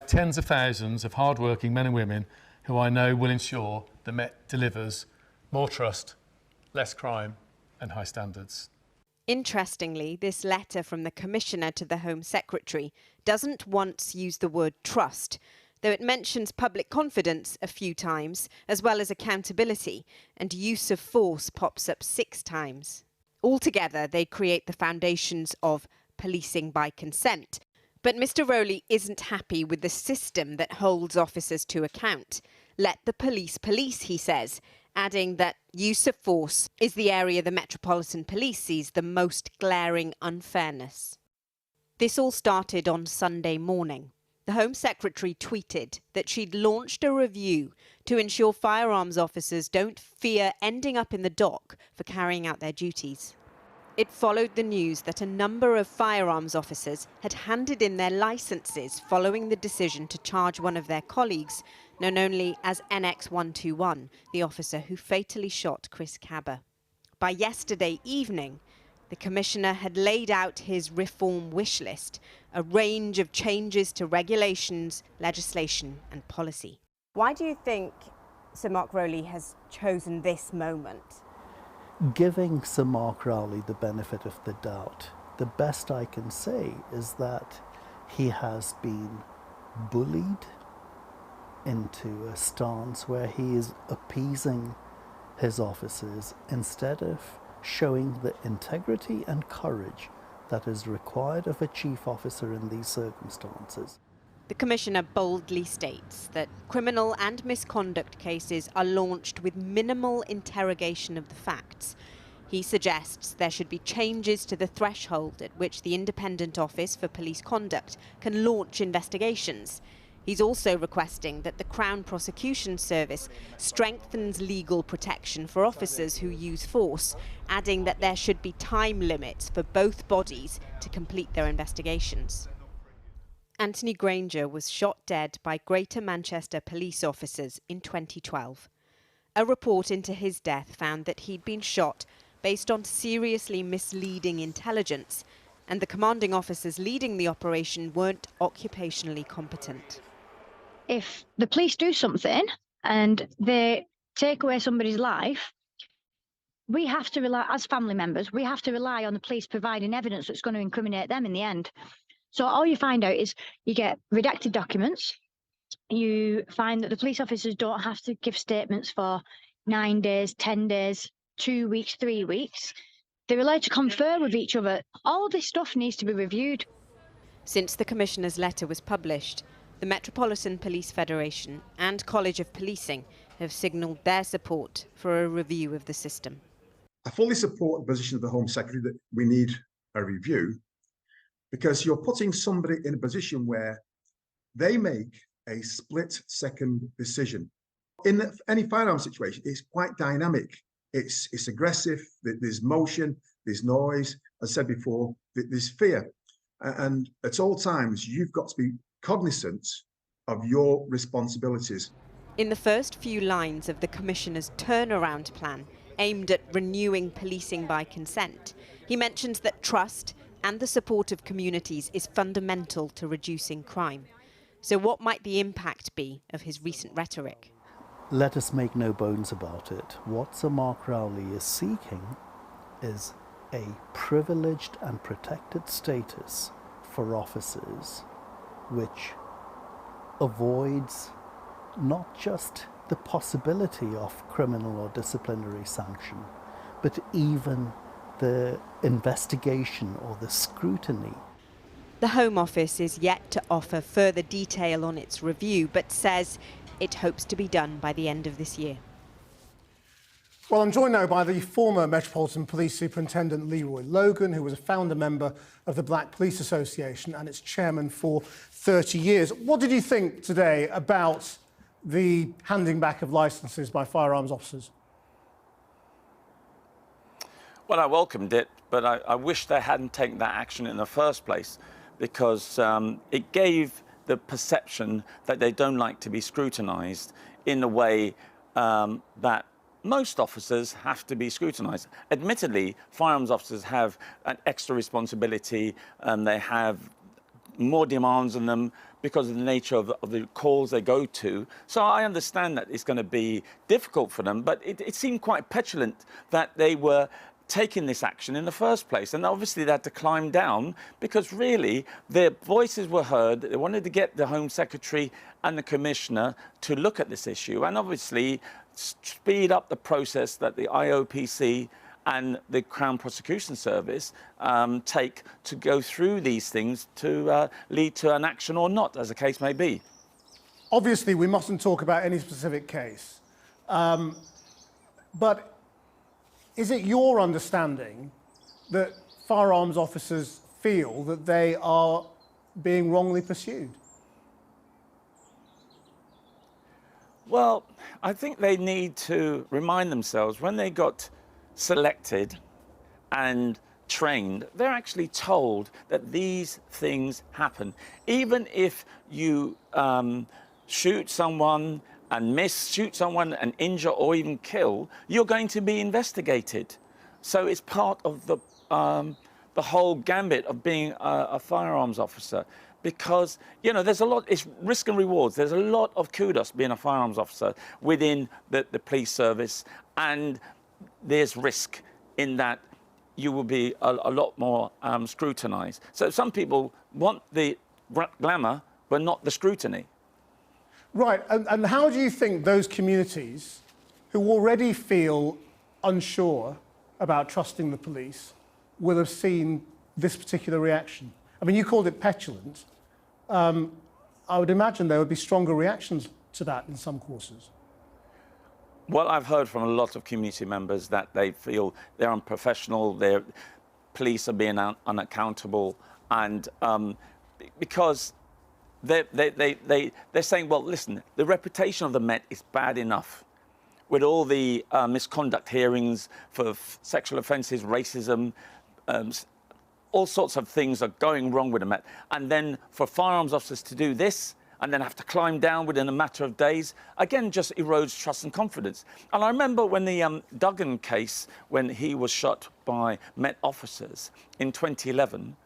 tens of thousands of hard-working men and women who I know will ensure the Met delivers more trust, less crime and high standards. Interestingly, this letter from the Commissioner to the Home Secretary doesn't once use the word trust, though it mentions public confidence a few times, as well as accountability, and use of force pops up 6 times. Altogether, they create the foundations of policing by consent. But Mr. Rowley isn't happy with the system that holds officers to account. Let the police police, he says, adding that use of force is the area the Metropolitan Police sees the most glaring unfairness. This all started on Sunday morning. The Home Secretary tweeted that she'd launched a review to ensure firearms officers don't fear ending up in the dock for carrying out their duties. It followed the news that a number of firearms officers had handed in their licences following the decision to charge one of their colleagues, known only as NX121, the officer who fatally shot Chris Cabba. By yesterday evening, the Commissioner had laid out his reform wish list, a range of changes to regulations, legislation and policy. Why do you think Sir Mark Rowley has chosen this moment? Giving Sir Mark Rowley the benefit of the doubt, the best I can say is that he has been bullied into a stance where he is appeasing his officers instead of showing the integrity and courage that is required of a chief officer in these circumstances. The Commissioner boldly states that criminal and misconduct cases are launched with minimal interrogation of the facts. He suggests there should be changes to the threshold at which the Independent Office for Police Conduct can launch investigations. He's also requesting that the Crown Prosecution Service strengthens legal protection for officers who use force, adding that there should be time limits for both bodies to complete their investigations. Anthony Granger was shot dead by Greater Manchester police officers in 2012. A report into his death found that he'd been shot based on seriously misleading intelligence, and the commanding officers leading the operation weren't occupationally competent. If the police do something and they take away somebody's life, we have to rely, as family members, we have to rely on the police providing evidence that's going to incriminate them in the end. So all you find out is you get redacted documents. You find that the police officers don't have to give statements for 9 days, 10 days, 2 weeks, 3 weeks. They're allowed to confer with each other. All this stuff needs to be reviewed. Since the Commissioner's letter was published, the Metropolitan Police Federation and College of Policing have signalled their support for a review of the system. I fully support the position of the Home Secretary that we need a review, because you're putting somebody in a position where they make a split-second decision. In any firearm situation, it's quite dynamic. It's aggressive, there's motion, there's noise. As I said before, there's fear. And at all times, you've got to be cognizant of your responsibilities. In the first few lines of the Commissioner's turnaround plan, aimed at renewing policing by consent, he mentions that trust and the support of communities is fundamental to reducing crime. So what might the impact be of his recent rhetoric? Let us make no bones about it. What Sir Mark Rowley is seeking is a privileged and protected status for officers, which avoids not just the possibility of criminal or disciplinary sanction, but even the investigation or the scrutiny. The Home Office is yet to offer further detail on its review, but says it hopes to be done by the end of this year. Well, I'm joined now by the former Metropolitan Police Superintendent Leroy Logan, who was a founder member of the Black Police Association and its chairman for 30 years. What did you think today about the handing back of licences by firearms officers? Well, I welcomed it, but I wish they hadn't taken that action in the first place, because it gave the perception that they don't like to be scrutinised in the way that most officers have to be scrutinised. Admittedly, firearms officers have an extra responsibility and they have more demands on them, because of the nature of the calls they go to. So I understand that it's going to be difficult for them, but it seemed quite petulant that they were taking this action in the first place. And obviously they had to climb down because really their voices were heard. They wanted to get the Home Secretary and the Commissioner to look at this issue and obviously speed up the process that the IOPC and the Crown Prosecution Service take to go through these things to lead to an action or not, as the case may be. Obviously, we mustn't talk about any specific case. But is it your understanding that firearms officers feel that they are being wrongly pursued? Well, I think they need to remind themselves when they got selected and trained, they're actually told that these things happen. Even if you shoot someone and miss, shoot someone and injure or even kill, you're going to be investigated. So it's part of the whole gambit of being a firearms officer. Because, you know, there's a lot, it's risk and rewards. There's a lot of kudos being a firearms officer within the police service. And there's risk in that you will be a lot more scrutinised. So some people want the glamour, but not the scrutiny. Right, and how do you think those communities who already feel unsure about trusting the police will have seen this particular reaction? I mean, you called it petulant. I would imagine there would be stronger reactions to that in some quarters. Well, I've heard from a lot of community members that they feel they're unprofessional, their police are being unaccountable, and because they're saying, well, listen, the reputation of the Met is bad enough with all the misconduct hearings for sexual offences, racism, all sorts of things are going wrong with the Met. And then for firearms officers to do this and then have to climb down within a matter of days, again, just erodes trust and confidence. And I remember when the Duggan case, when he was shot by Met officers in 2011,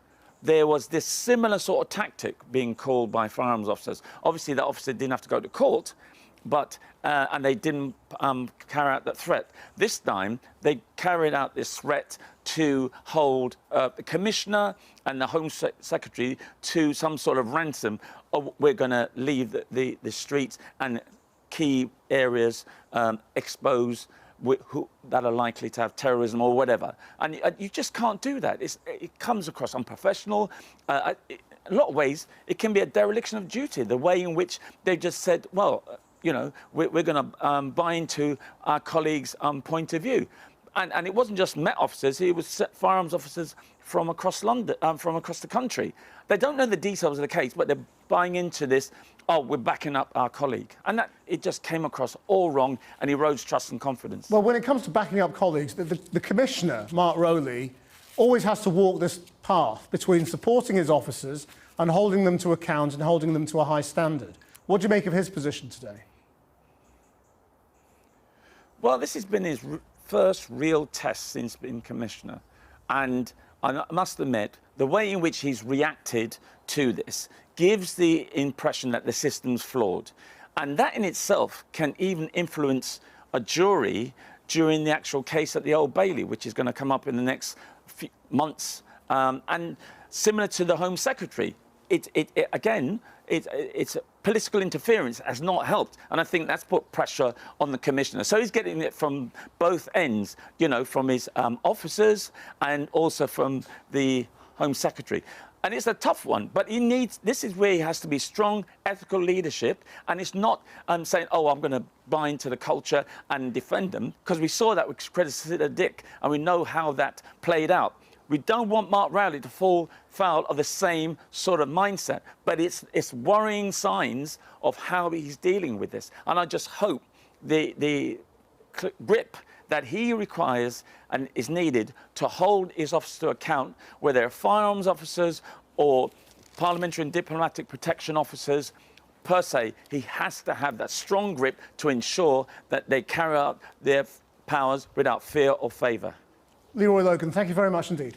there was this similar sort of tactic being called by firearms officers. Obviously, that officer didn't have to go to court, but and they didn't carry out that threat. This time, they carried out this threat to hold the Commissioner and the Home Secretary to some sort of ransom. We're going to leave the streets and key areas exposed that are likely to have terrorism or whatever. And you just can't do that. It comes across unprofessional. In a lot of ways, it can be a dereliction of duty, the way in which they just said, well, you know, we're going to buy into our colleagues' point of view. And it wasn't just Met officers, it was firearms officers from across London, from across the country. They don't know the details of the case, but they're buying into this, oh, we're backing up our colleague. And that, it just came across all wrong and erodes trust and confidence. Well, when it comes to backing up colleagues, the Commissioner, Mark Rowley, always has to walk this path between supporting his officers and holding them to account and holding them to a high standard. What do you make of his position today? Well, this has been his first real test since being Commissioner. And I must admit, the way in which he's reacted to this gives the impression that the system's flawed. And that in itself can even influence a jury during the actual case at the Old Bailey, which is going to come up in the next few months. And similar to the Home Secretary, it's political interference has not helped. And I think that's put pressure on the Commissioner. So he's getting it from both ends, you know, from his officers and also from the Home Secretary. And it's a tough one, but he needs, this is where he has to be strong, ethical leadership. And it's not saying, oh, I'm going to buy into the culture and defend them, because we saw that with Cressida Dick, and we know how that played out. We don't want Mark Rowley to fall foul of the same sort of mindset, but it's worrying signs of how he's dealing with this. And I just hope the grip that he requires and is needed to hold his office to account, whether they're firearms officers or parliamentary and diplomatic protection officers, per se, he has to have that strong grip to ensure that they carry out their powers without fear or favour. Leroy Logan, thank you very much indeed.